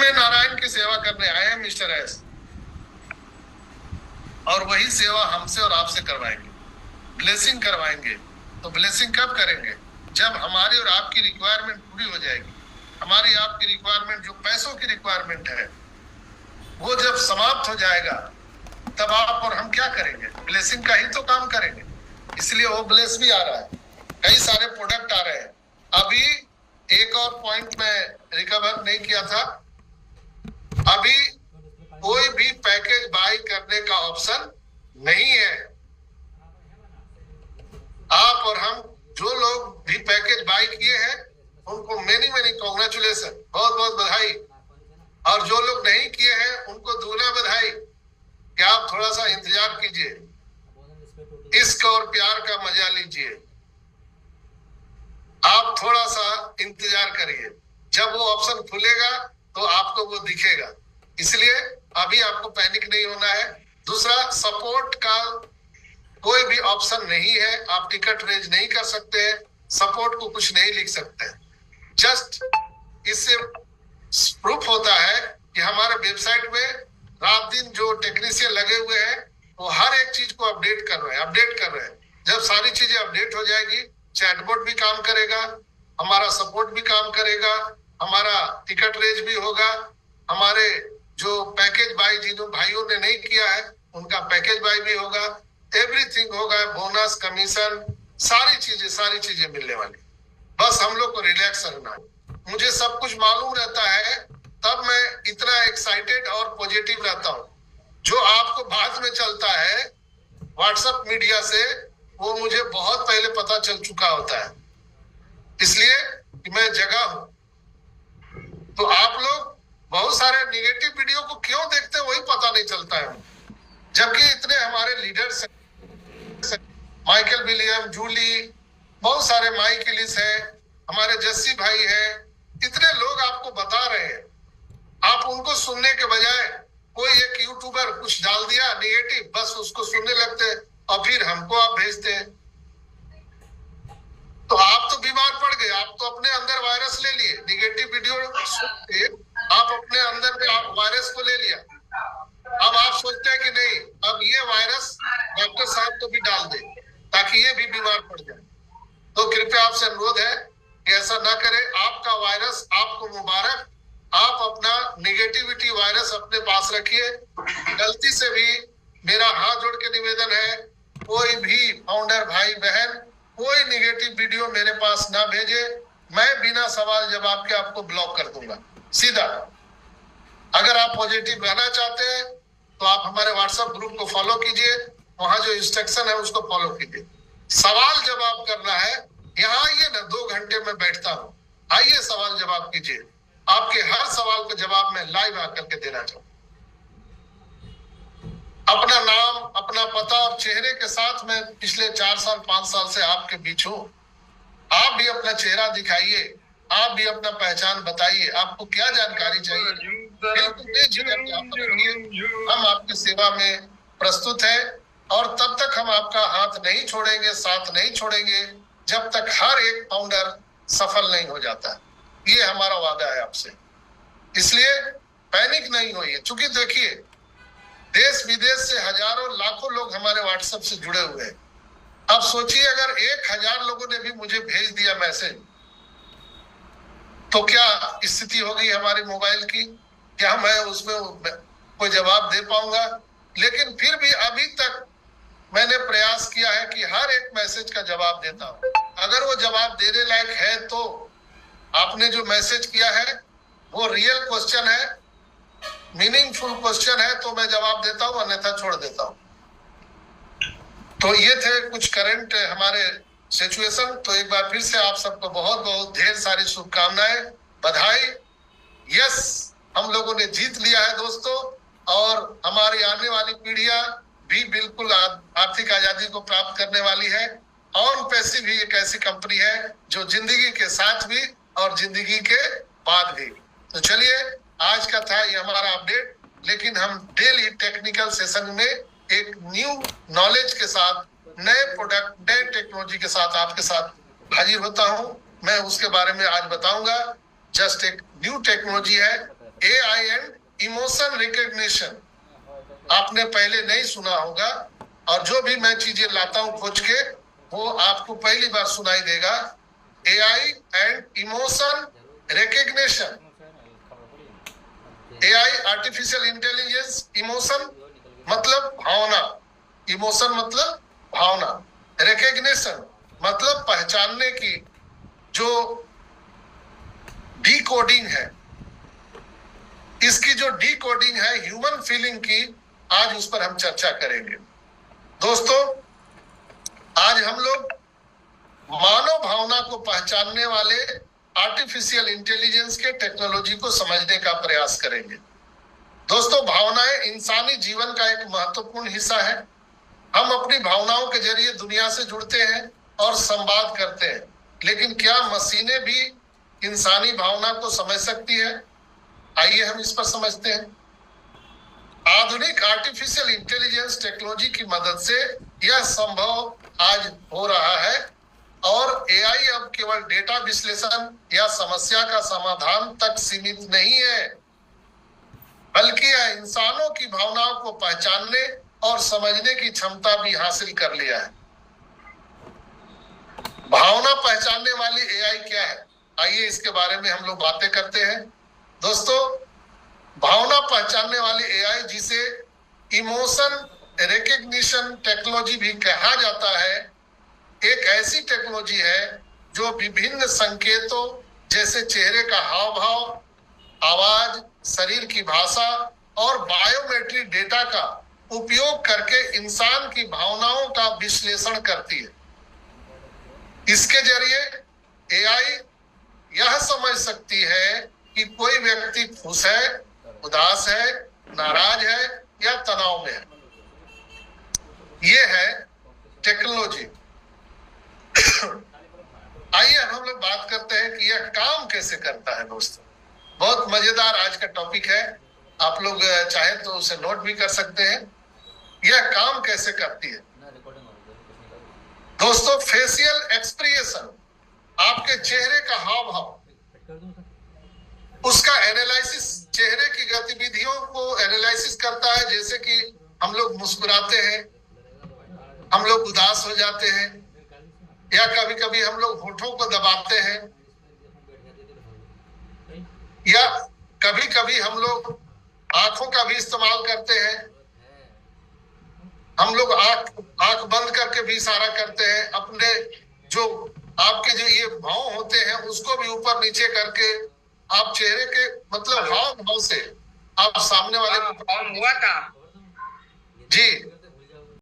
में नारायण की सेवा करने आए हैं मिस्टर एस, और वही सेवा हमसे और आपसे करवाएंगे, ब्लेसिंग करवाएंगे। तो ब्लेसिंग कब करेंगे? जब हमारी और आपकी रिक्वायरमेंट पूरी हो जाएगी। हमारी आपकी रिक्वायरमेंट, जो पैसों की रिक्वायरमेंट है, वो जब समाप्त हो जाएगा तब आप और हम क्या करेंगे? ब्लेसिंग का ही तो काम करेंगे। इसलिए वो ब्लेस भी आ रहा है, कई सारे प्रोडक्ट आ रहे हैं। अभी एक और पॉइंट में रिकवर नहीं किया था, अभी कोई भी पैकेज बाय करने का ऑप्शन नहीं है। आप और हम जो लोग भी पैकेज बाय किए हैं उनको मेनी कॉन्ग्रेचुलेशन, बहुत बहुत बधाई। और जो लोग नहीं किए हैं उनको दूना बधाई कि आप थोड़ा सा इंतजार कीजिए, इश्क और प्यार का मजा लीजिए। आप थोड़ा सा इंतजार करिए, जब वो ऑप्शन खुलेगा तो आपको वो दिखेगा। इसलिए अभी आपको पैनिक नहीं होना है। दूसरा, सपोर्ट का कोई भी ऑप्शन नहीं है, आप टिकट रेज नहीं कर सकते हैं, सपोर्ट को कुछ नहीं लिख सकते हैं। जस्ट इससे प्रूफ होता है कि हमारे वेबसाइट में रात दिन जो टेक्नीशियन लगे हुए हैं वो हर एक चीज को अपडेट कर रहे हैं। जब सारी चीजें अपडेट हो जाएगी, चैटबॉट भी काम करेगा, हमारा सपोर्ट भी काम करेगा, हमारा टिकट रेज भी होगा, हमारे जो पैकेज बाय जिन भाइयों ने नहीं किया है उनका पैकेज बाय भी होगा, एवरीथिंग होगा, बोनस, कमीशन, सारी चीजें मिलने वाली। बस हम लोग को रिलैक्स रहना है। मुझे सब कुछ मालूम रहता है, तब मैं इतना एक्साइटेड और पॉजिटिव रहता हूँ। जो आपको बाद में चलता है व्हाट्सएप मीडिया से, वो मुझे बहुत पहले पता चल चुका होता है, इसलिए कि मैं जगह हूं। तो आप लोग बहुत सारे निगेटिव वीडियो को क्यों देखते हैं वही पता नहीं चलता है, जबकि इतने हमारे लीडर्स हैं, माइकल विलियम, जूली, बहुत सारे माइक एलिस है, हमारे जस्सी भाई है, इतने लोग आपको बता रहे हैं। आप उनको सुनने के बजाय कोई एक यूट्यूबर कुछ डाल दिया नेगेटिव, बस उसको सुनने लगते हैं और फिर हमको आप भेजते हैं। तो आप तो बीमार पड़ गए, आप तो अपने अंदर वायरस ले लिए। निगेटिव वीडियो सुन के आप अपने अंदर में आप वायरस को ले लिया। अब आप सोचते हैं कि नहीं, अब ये वायरस डॉक्टर साहब को भी डाल दे ताकि ये भी बीमार पड़ जाए। तो कृपया आपसे अनुरोध है कि ऐसा ना करें। आपका वायरस आपको मुबारक। आप अपना निगेटिविटी वायरस अपने पास रखिए। गलती से भी मेरा हाथ जोड़ के निवेदन है, कोई भी फाउंडर भाई बहन कोई निगेटिव वीडियो मेरे पास ना भेजे। मैं बिना सवाल जवाब के आपको ब्लॉक कर दूंगा सीधा। अगर आप पॉजिटिव रहना चाहते हैं तो आप हमारे व्हाट्सएप ग्रुप को फॉलो कीजिए, वहां जो इंस्ट्रक्शन है उसको फॉलो कीजिए। सवाल जवाब करना है, यहाँ आइए ना, 2 घंटे में बैठता हूँ, आइए सवाल जवाब कीजिए। आपके हर सवाल का जवाब मैं लाइव आकर के देना चाहूँ। अपना नाम, अपना पता और चेहरे के साथ मैं पिछले 4 साल 5 साल से आपके बीच हूँ। आप भी अपना चेहरा दिखाइए, आप भी अपना पहचान बताइए, आपको क्या जानकारी चाहिए, हम आपकी सेवा में प्रस्तुत है। और तब तक हम आपका हाथ नहीं छोड़ेंगे, साथ नहीं छोड़ेंगे, जब तक हर एक फाउंडर सफल नहीं हो जाता। ये हमारा वादा है आपसे। इसलिए पैनिक नहीं होइए, क्योंकि देखिए देश विदेश से हजारों लाखों लोग हमारे व्हाट्सएप से जुड़े हुए हैं। अब सोचिए अगर 1000 लोगों ने भी मुझे भेज दिया मैसेज, तो क्या स्थिति होगी हमारी मोबाइल की? क्या मैं उसमें कोई जवाब दे पाऊंगा? लेकिन फिर भी अभी तक मैंने प्रयास किया है कि हर एक मैसेज का जवाब देता हूं। अगर वो जवाब देने लायक है तो आपने जो मैसेज किया है वो रियल क्वेश्चन है, मीनिंगफुल क्वेश्चन है, तो मैं जवाब देता हूं, अन्यथा छोड़ देता हूं। तो ये थे कुछ करंट हमारे सिचुएशन। तो एक बार फिर से आप सबको बहुत बहुत ढेर सारी शुभकामनाएं, बधाई। यस, हम लोगों ने जीत लिया है दोस्तों, और हमारी आने वाली पीढ़ियां भी बिल्कुल आर्थिक आजादी को प्राप्त करने वाली है। ऑन पैसिव भी एक ऐसी कंपनी है जो जिंदगी के साथ भी और जिंदगी के बाद भी। तो चलिए, आज का था ये हमारा अपडेट, लेकिन हम डेली टेक्निकल सेशन में एक न्यू नॉलेज के साथ, नए प्रोडक्ट, नए टेक्नोलॉजी के साथ आपके साथ हाजिर होता हूं। मैं उसके बारे में आज बताऊंगा। जस्ट एक न्यू टेक्नोलॉजी है AI एंड इमोशन रिकग्निशन आपने पहले नहीं सुना होगा, और जो भी मैं चीजें लाता हूं खोज के वो आपको पहली बार सुनाई देगा। AI and emotion recognition, AI artificial intelligence, emotion मतलब भावना, इमोशन मतलब भावना, रिकग्निशन मतलब पहचानने की जो डीकोडिंग है, इसकी जो डीकोडिंग है ह्यूमन फीलिंग की, आज उस पर हम चर्चा करेंगे। दोस्तों, आज हम लोग मानव भावना को पहचानने वाले आर्टिफिशियल इंटेलिजेंस के टेक्नोलॉजी को समझने का प्रयास करेंगे। दोस्तों, भावनाएं इंसानी जीवन का एक महत्वपूर्ण हिस्सा है। हम अपनी भावनाओं के जरिए दुनिया से जुड़ते हैं और संवाद करते हैं, लेकिन क्या मशीनें भी इंसानी भावना को समझ सकती है? आइए हम इस पर समझते हैं। आधुनिक आर्टिफिशियल इंटेलिजेंस टेक्नोलॉजी की मदद से यह संभव आज हो रहा है, और AI अब केवल डेटा विश्लेषण या समस्या का समाधान तक सीमित नहीं है, बल्कि यह इंसानों की भावनाओं को पहचानने और समझने की क्षमता भी हासिल कर लिया है। भावना पहचानने वाली AI क्या है? आइए इसके बारे में हम लोग बातें करते हैं। दोस्तों, भावना पहचानने वाली AI, जिसे इमोशन रिकग्निशन टेक्नोलॉजी भी कहा जाता है, एक ऐसी टेक्नोलॉजी है जो विभिन्न संकेतों जैसे चेहरे का हाव भाव, आवाज, शरीर की भाषा और बायोमेट्रिक डेटा का उपयोग करके इंसान की भावनाओं का विश्लेषण करती है। इसके जरिए AI यह समझ सकती है कि कोई व्यक्ति खुश है, उदास है, नाराज है या तनाव में है। ये है टेक्नोलॉजी। आइए हम लोग बात करते हैं कि यह काम कैसे करता है। दोस्तों, बहुत मजेदार आज का टॉपिक है, आप लोग चाहे तो उसे नोट भी कर सकते हैं। यह काम कैसे करती है? दोस्तों, फेशियल एक्सप्रेशन, आपके चेहरे का हाव भाव, उसका एनालिसिस, चेहरे की गतिविधियों को एनालिसिस करता है। जैसे कि हम लोग मुस्कुराते हैं, हम लोग उदास हो जाते हैं, या कभी कभी हम लोग होठों को दबाते हैं, या कभी कभी हम लोग आंखों का भी इस्तेमाल करते हैं। हम लोग आंख बंद करके भी इशारा करते हैं। अपने जो आपके जो ये भाव होते हैं उसको भी ऊपर नीचे करके आप चेहरे के मतलब हाव भाव से आप सामने वाले को हुआ था जी